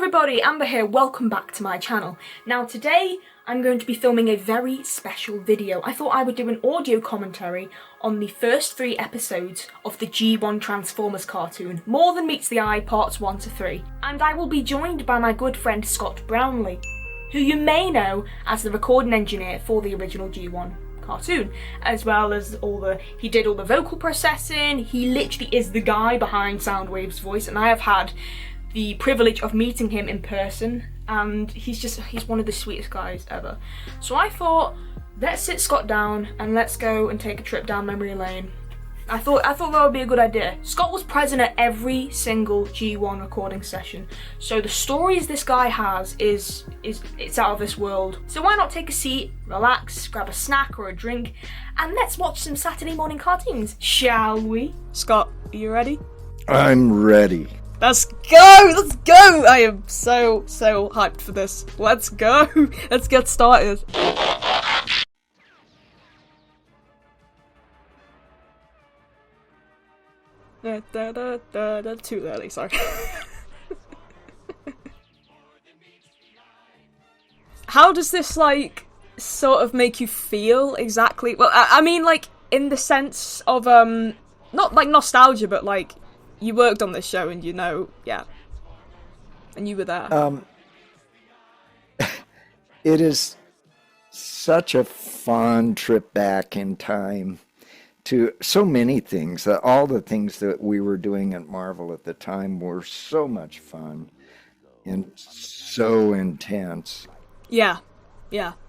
everybody, Amber here, welcome back to my channel. Now today I'm going to be filming a very special video. I thought I would do an audio commentary on the first 3 episodes of the G1 Transformers cartoon, More Than Meets the Eye Parts 1 to 3. And I will be joined by my good friend Scott Brownlee, who you may know as the recording engineer for the original G1 cartoon, as well as he did all the vocal processing. He literally is the guy behind Soundwave's voice, and I have had the privilege of meeting him in person, and he's one of the sweetest guys ever. So I thought, let's sit Scott down and let's go and take a trip down memory lane. I thought that would be a good idea. Scott was present at every single G1 recording session, so the stories this guy has it's out of this world. So why not take a seat, relax, grab a snack or a drink, and let's watch some Saturday morning cartoons, shall we? Scott, are you ready? I'm ready. Let's go! Let's go! I am so hyped for this. Let's go! Let's get started. Too early, sorry. How does this, like, sort of make you feel exactly? Well, I mean, like, in the sense of, not like nostalgia, but like, you worked on this show and you know, yeah. And you were there. It is such a fun trip back in time to so many things. All the things that we were doing at Marvel at the time were so much fun and so intense. Yeah,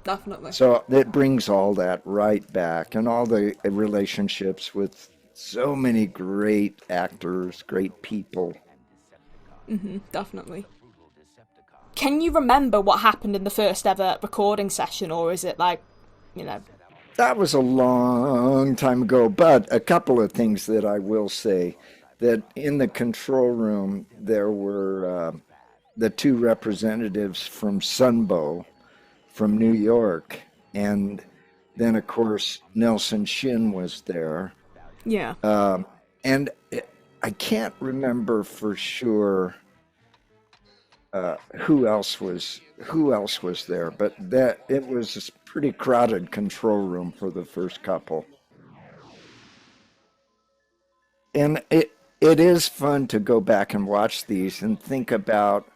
definitely. So it brings all that right back, and all the relationships with so many great actors, great people. Definitely. Can you remember what happened in the first ever recording session, or is it like, you know? That was a long time ago, but a couple of things that I will say. That in the control room, there were the 2 representatives from Sunbow from New York, and then, of course, Nelson Shin was there. Yeah. And I can't remember for sure who else was there, but that it was a pretty crowded control room for the first couple. And it is fun to go back and watch these and think about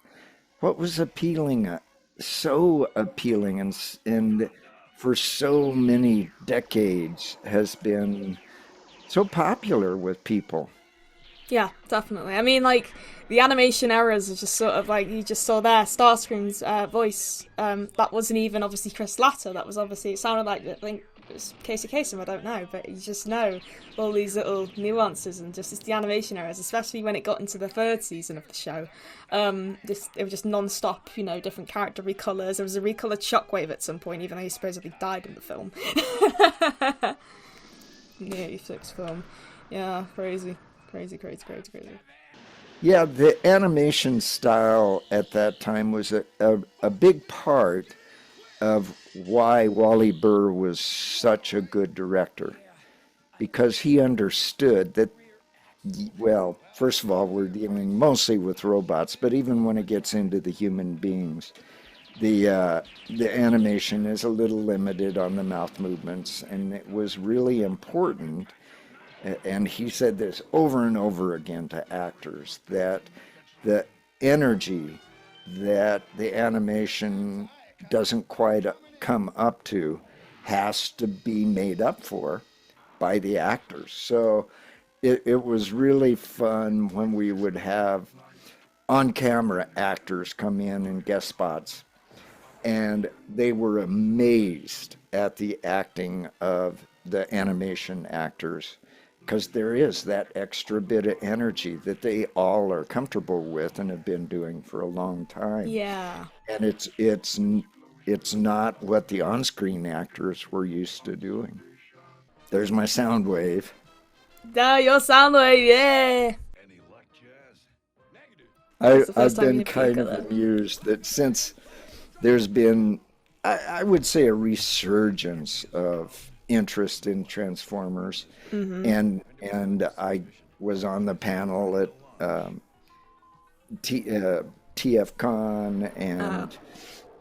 what was appealing, so appealing, and for so many decades has been so popular with people. Yeah, definitely. I mean, like, the animation errors are just sort of like, you just saw there, Starscream's voice. That wasn't even obviously Chris Latta. That was obviously, it sounded like, I think it was Casey Kasem, I don't know, but you just know all these little nuances, and just it's the animation errors, especially when it got into the 3rd season of the show. It was just non-stop, you know, different character recolors. There was a recolored Shockwave at some point, even though he supposedly died in the film. Yeah, E6 film. Yeah, crazy. Yeah, the animation style at that time was a big part of why Wally Burr was such a good director, because he understood that, well, first of all, we're dealing mostly with robots, but even when it gets into the human beings, the animation is a little limited on the mouth movements, and it was really important. And he said this over and over again to actors, that the energy that the animation doesn't quite come up to has to be made up for by the actors. So it was really fun when we would have on-camera actors come in guest spots, and they were amazed at the acting of the animation actors, because there is that extra bit of energy that they all are comfortable with and have been doing for a long time. Yeah. And it's not what the on-screen actors were used to doing. There's my sound wave. Your sound wave, yeah. I've been kind of amused that since there's been, I would say, a resurgence of interest in Transformers, and I was on the panel at TFCon, and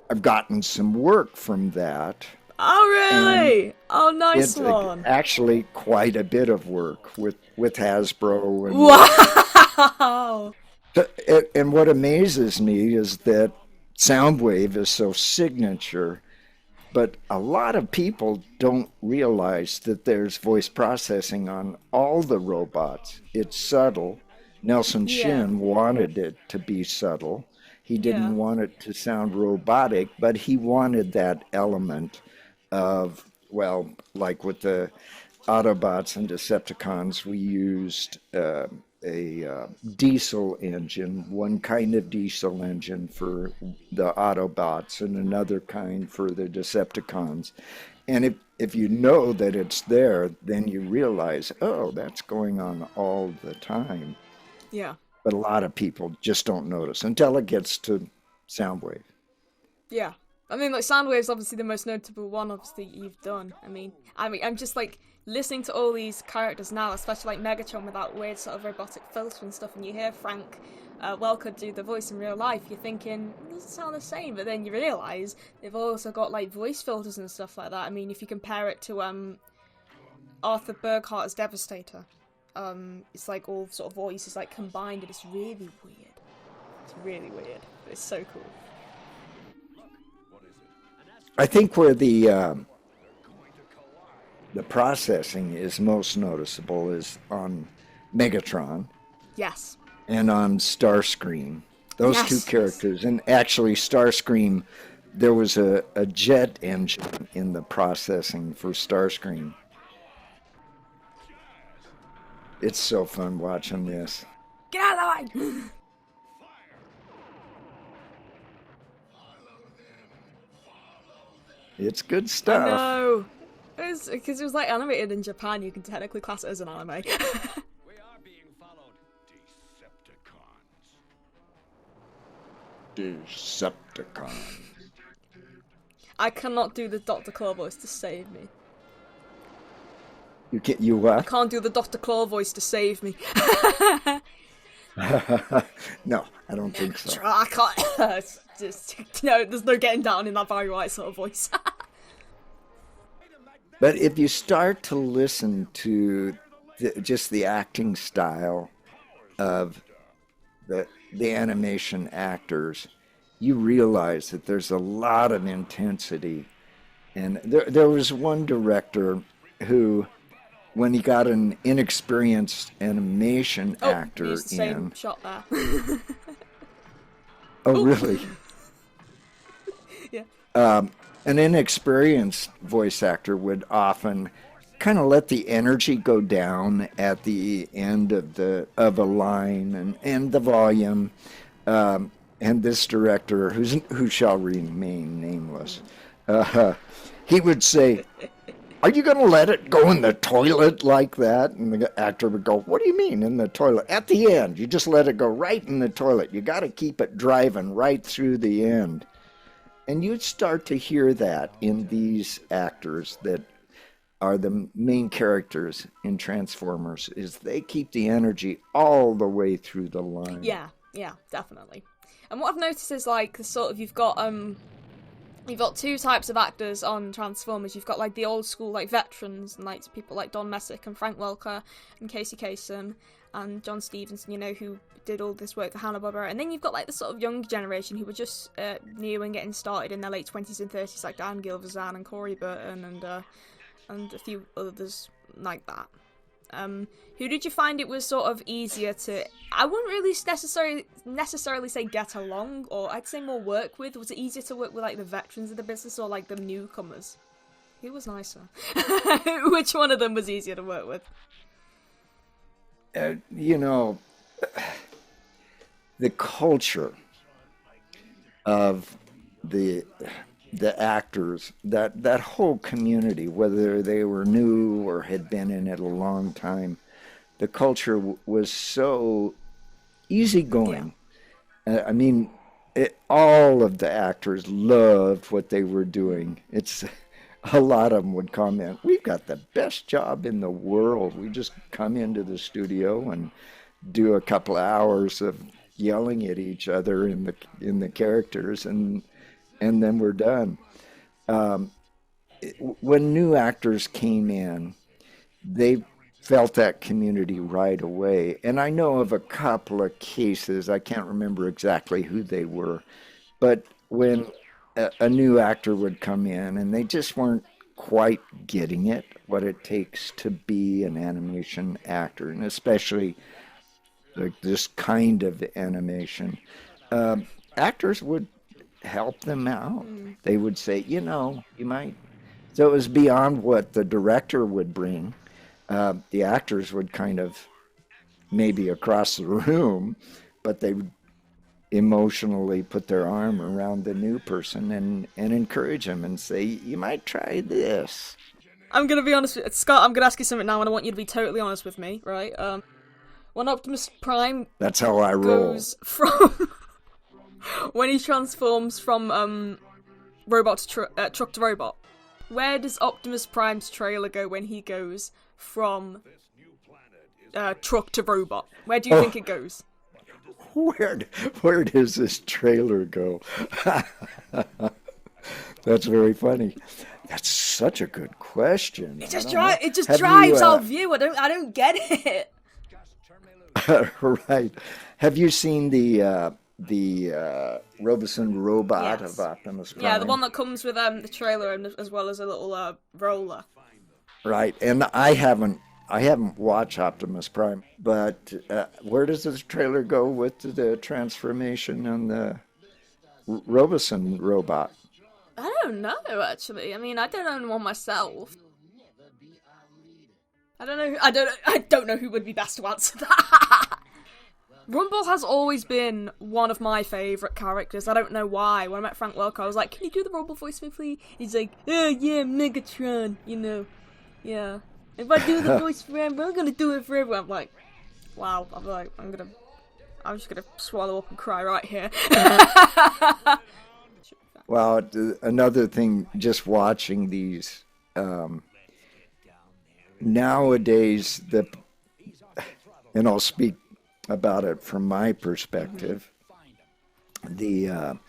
I've gotten some work from that. Oh, And really? Oh, nice it's one. actually quite a bit of work with Hasbro and Wow. and what amazes me is that Soundwave is so signature, but a lot of people don't realize that there's voice processing on all the robots. It's subtle. Nelson Yeah. Shin wanted it to be subtle. He Yeah. didn't want it to sound robotic, but he wanted that element of, well, like with the Autobots and Decepticons, we used a diesel engine, one kind of diesel engine for the Autobots and another kind for the Decepticons. And if you know that it's there, then you realize, oh, that's going on all the time. Yeah. But a lot of people just don't notice until it gets to Soundwave. Yeah. I mean, like, Soundwave's obviously the most notable one, obviously, you've done. I mean, I'm just, like, listening to all these characters now, especially, like, Megatron with that weird sort of robotic filter and stuff, and you hear Frank Welker do the voice in real life, you're thinking, it doesn't sound the same, but then you realise they've also got, like, voice filters and stuff like that. I mean, if you compare it to Arthur Burkhart as Devastator, it's, like, all sort of voices, like, combined, and it's really weird. It's really weird, but it's so cool. I think where the processing is most noticeable is on Megatron Yes. and on Starscream. Those Yes, two yes. characters, and actually Starscream, there was a jet engine in the processing for Starscream. It's so fun watching this. Get out of the way! It's good stuff. No, because it was like animated in Japan. You can technically class it as an anime. We are being followed. Decepticons. I cannot do the Dr. Claw voice to save me. You what? Can't do the Dr. Claw voice to save me. No, I don't think so. I can't. It's just no. There's no getting down in that Barry White sort of voice. But if you start to listen to just the acting style of the animation actors, you realize that there's a lot of intensity. And there was one director who, when he got an inexperienced animation actor used the same in. shot there. Oh, really? Yeah. An inexperienced voice actor would often kind of let the energy go down at the end of a line and the volume. And this director, who shall remain nameless, he would say, "Are you going to let it go in the toilet like that?" And the actor would go, "What do you mean in the toilet?" At the end, you just let it go right in the toilet. You got to keep it driving right through the end. And you'd start to hear that in these actors that are the main characters in Transformers, is they keep the energy all the way through the line. Yeah, definitely. And what I've noticed is like sort of you've got two types of actors on Transformers. You've got like the old school like veterans and like people like Don Messick and Frank Welker and Casey Kasem and John Stevenson, you know, who did all this work for Hanna-Barbera. And then you've got like the sort of young generation who were just new and getting started in their late 20s and 30s, like Dan Gilvezan and Corey Burton and a few others like that. Who did you find it was sort of easier to, I wouldn't really necessarily say get along, or I'd say more work with? Was it easier to work with like the veterans of the business or like the newcomers? Who was nicer? Which one of them was easier to work with? You know, the culture of the actors, that whole community, whether they were new or had been in it a long time, the culture was so easygoing. Yeah. I mean, all of the actors loved what they were doing. It's a lot of them would comment, "We've got the best job in the world. We just come into the studio and do a couple of hours of yelling at each other in the characters, and then we're done. When new actors came in, they felt that community right away. And I know of a couple of cases, I can't remember exactly who they were, but when a new actor would come in and they just weren't quite getting it, what it takes to be an animation actor, and especially like this kind of animation, actors would help them out. They would say, you know, you might. So it was beyond what the director would bring. The actors would kind of maybe across the room, but they would emotionally put their arm around the new person and encourage them and say, you might try this. I'm gonna be honest with Scott, I'm gonna ask you something now and I want you to be totally honest with me, right? When Optimus Prime That's how I roll. goes from... when he transforms from robot to truck to robot, where does Optimus Prime's trailer go when he goes from truck to robot? Where do you think it goes? Where does this trailer go? That's very funny. That's such a good question. It just drives our view. I don't get it. Right. Have you seen the Roboson robot Yes. of Optimus Prime? Yeah, the one that comes with the trailer and as well as a little roller. Right, and I haven't watched Optimus Prime, but where does this trailer go with the transformation on the Roboson robot? I don't know, actually. I mean, I don't own one myself. I don't know who would be best to answer that. Rumble has always been one of my favourite characters. I don't know why. When I met Frank Welker, I was like, can you do the Rumble voice for me, please? He's like, oh yeah, Megatron, you know. Yeah. If I do the voice for him, I'm gonna do it for everyone. I'm like, wow. I'm just gonna swallow up and cry right here. Well, another thing, just watching these, nowadays, and I'll speak about it from my perspective, the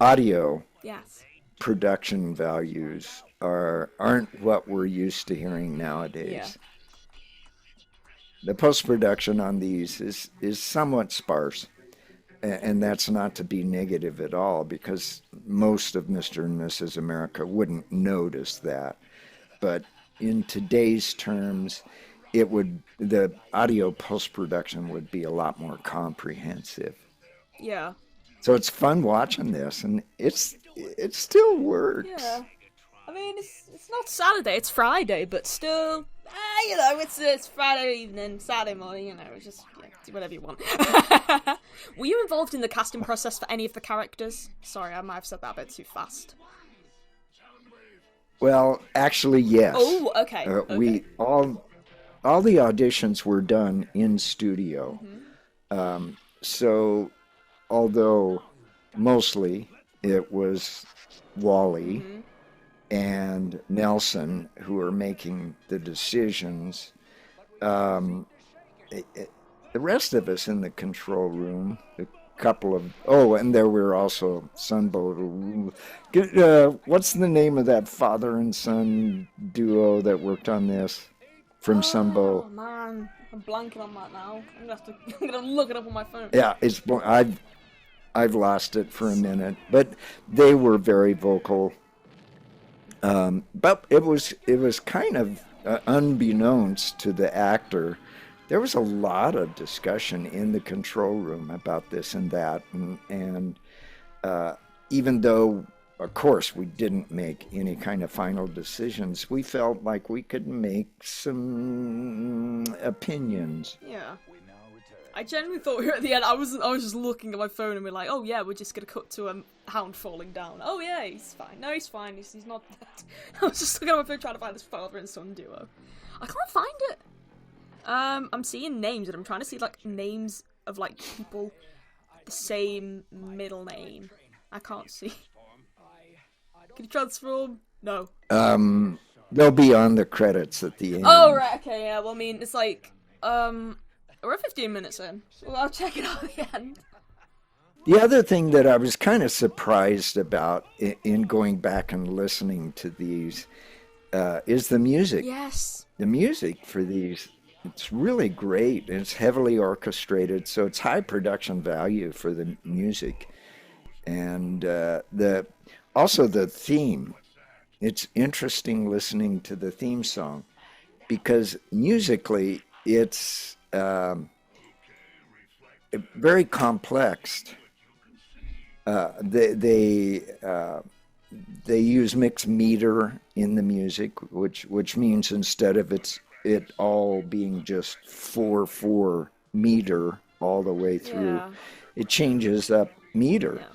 audio Yes. production values aren't what we're used to hearing nowadays. Yeah. The post-production on these is somewhat sparse, and that's not to be negative at all, because most of Mr. and Mrs. America wouldn't notice that. But in today's terms, the audio post-production would be a lot more comprehensive. Yeah. So it's fun watching this, and it still works. Yeah. I mean, it's not Saturday, it's Friday, but still, you know, it's Friday evening, Saturday morning, you know, it's just, yeah, do whatever you want. Were you involved in the casting process for any of the characters? Sorry, I might have said that a bit too fast. Well, actually, yes. Oh, okay. Okay. We all the auditions were done in studio. So, although mostly it was Wally and Nelson who are making the decisions, the rest of us in the control room, a couple of, and there were also Sunbow. What's the name of that father and son duo that worked on this from Sunbow? Oh man, I'm blanking on that now. I'm gonna look it up on my phone. Yeah, I've lost it for a minute, but they were very vocal. But it was kind of unbeknownst to the actor. There was a lot of discussion in the control room about this and that, and even though, of course, we didn't make any kind of final decisions, we felt like we could make some opinions. Yeah. I genuinely thought we were at the end. I was just looking at my phone and we're like, oh yeah, we're just gonna cut to a hound falling down. Oh yeah, he's fine. No, he's fine. He's not dead. I was just looking at my phone trying to find this father and son duo. I can't find it. I'm seeing names and I'm trying to see like names of like people with the same middle name. I can't see. Can you transform? No. They'll be on the credits at the end. Oh right, okay, yeah. Well, I mean, it's like we're 15 minutes in. Well, I'll check it out at the end. The other thing that I was kind of surprised about in going back and listening to these is the music. Yes. The music for these, it's really great. It's heavily orchestrated, so it's high production value for the music. And the also the theme. It's interesting listening to the theme song because musically it's very complex. They use mixed meter in the music, which means instead of it all being just 4/4 meter all the way through, Yeah. it changes up meter, Yeah.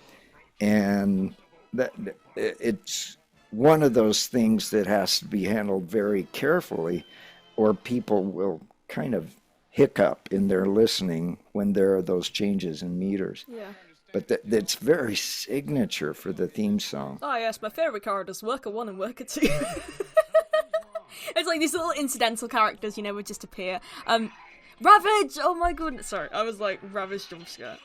and that it's one of those things that has to be handled very carefully, or people will kind of hiccup in their listening when there are those changes in meters. Yeah. But that's very signature for the theme song. Oh yes, my favourite characters, Worker 1 and Worker 2. It's like these little incidental characters, would just appear. Ravage! Oh my goodness, sorry, I was like, Ravage jump scare.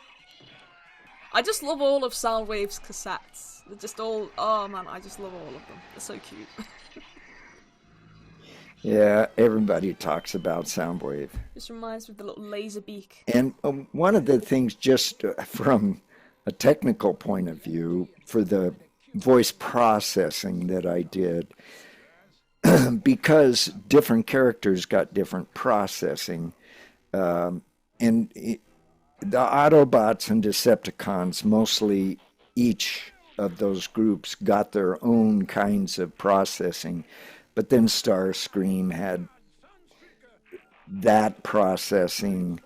I just love all of Soundwave's cassettes. They're just all, oh man, I just love all of them. They're so cute. Yeah, everybody talks about Soundwave. Just reminds me of the little laser beak. And one of the things, just from a technical point of view, for the voice processing that I did, because different characters got different processing, the Autobots and Decepticons, mostly each of those groups got their own kinds of processing, but then Starscream had that processing,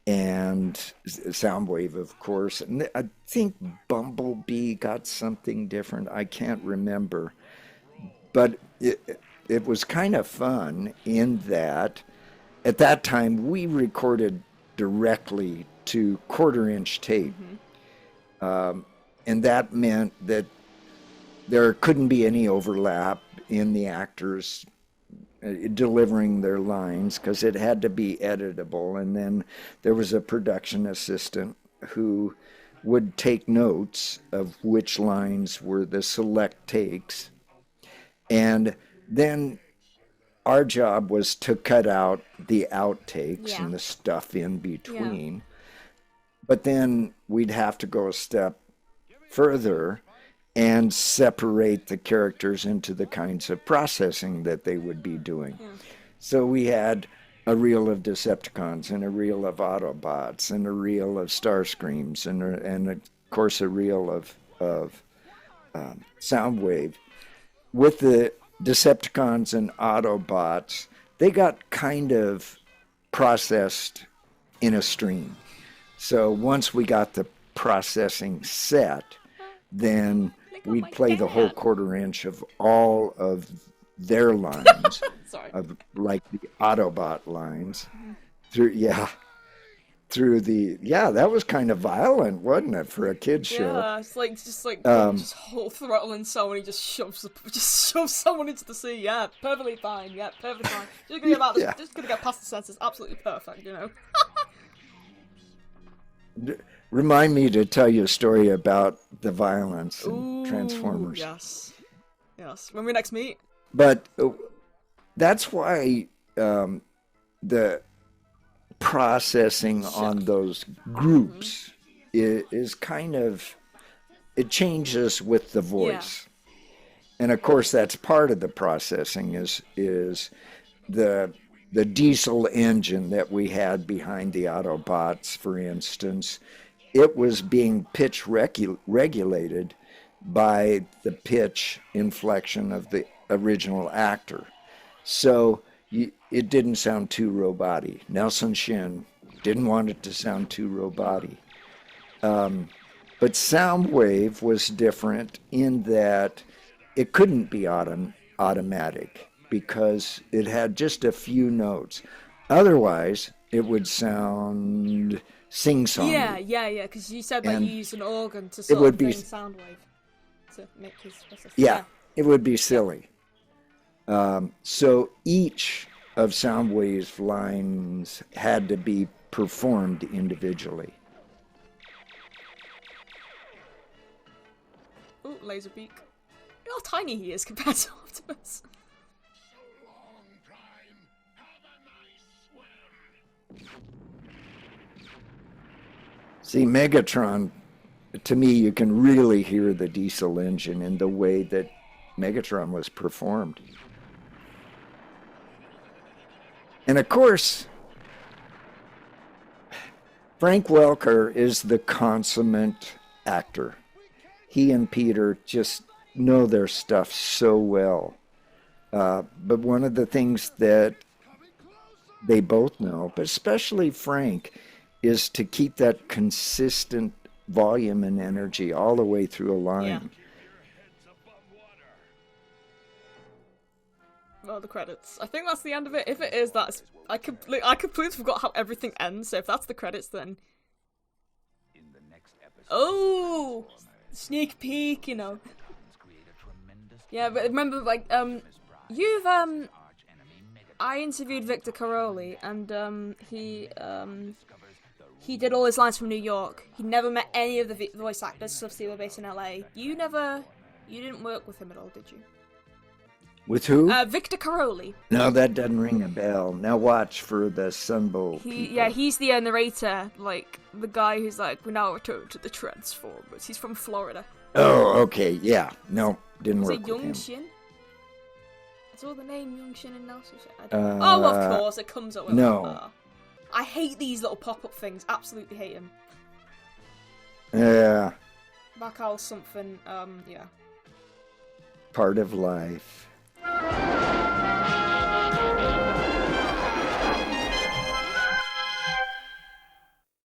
and Soundwave, of course. And I think Bumblebee got something different. I can't remember. But it was kind of fun in that at that time we recorded directly to quarter-inch tape. And that meant that there couldn't be any overlap in the actors delivering their lines because it had to be editable. And then there was a production assistant who would take notes of which lines were the select takes. And then our job was to cut out the outtakes and the stuff in between. Yeah. But then we'd have to go a step further and separate the characters into the kinds of processing that they would be doing. Yeah. So we had a reel of Decepticons and a reel of Autobots and a reel of Starscreams and of course a reel of Soundwave. With the Decepticons and Autobots, they got kind of processed in a stream. So once we got the processing set, then we'd play the whole quarter-inch of all of their lines, of like the Autobot lines, through that was kind of violent, wasn't it, for a kid's show? Yeah, it's like just whole throttling someone, he just shoves someone into the sea. Yeah, perfectly fine. Yeah, perfectly fine. Just gonna get past the senses. Absolutely perfect, Remind me to tell you a story about the violence in Transformers. Yes. When we next meet. But that's why the processing on those groups is kind of, it changes with the voice. Yeah. And of course that's part of the processing is the diesel engine that we had behind the Autobots, for instance. It was being pitch regulated by the pitch inflection of the original actor. So it didn't sound too roboty. Nelson Shin didn't want it to sound too roboty. But Soundwave was different in that it couldn't be automatic because it had just a few notes. Otherwise, it would sound sing-song. Yeah, because you said that you used an organ to sort of bring Soundwave to make his process. Yeah, it would be silly. So each of Soundwave's lines had to be performed individually. Oh, laser beak. Look how tiny he is compared to Optimus. See, Megatron, to me, you can really hear the diesel engine in the way that Megatron was performed. And of course, Frank Welker is the consummate actor. He and Peter just know their stuff so well. But one of the things that they both know, but especially Frank, is to keep that consistent volume and energy all the way through a line. Yeah. Well, the credits. I think that's the end of it. If it is, that's... I completely forgot how everything ends, so if that's the credits, then... Oh! Sneak peek, you know. Yeah, but remember, like, I interviewed Victor Caroli, and, he did all his lines from New York. He never met any of the voice actors, so obviously they were based in LA. You didn't work with him at all, did you? With who? Victor Caroli. No, that doesn't ring a bell. Now watch for the Sunbow people. Yeah, he's the narrator, like, the guy who's like, we now return to the Transformers. He's from Florida. Oh, okay, yeah. No, didn't work Is it with him. Young Shin? Is all the name Young Shin and Nelson? Oh, of course, it comes up with no. I hate these little pop-up things. Absolutely hate them. Yeah. Macau something, yeah. Part of life.